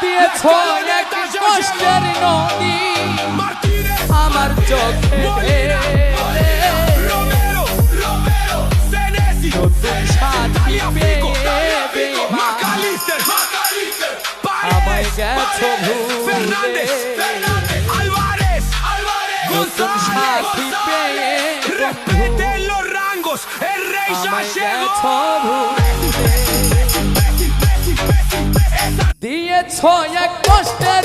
দিয়েছ এক কষ্টের নদী আমার চোখে নতুন সাথী পেয়ে বেঈমান আমায় গেছো ভুলে নতুন সাথী পেয়ে আমায় গেছো ভুলে দিয়েছ এক কষ্টের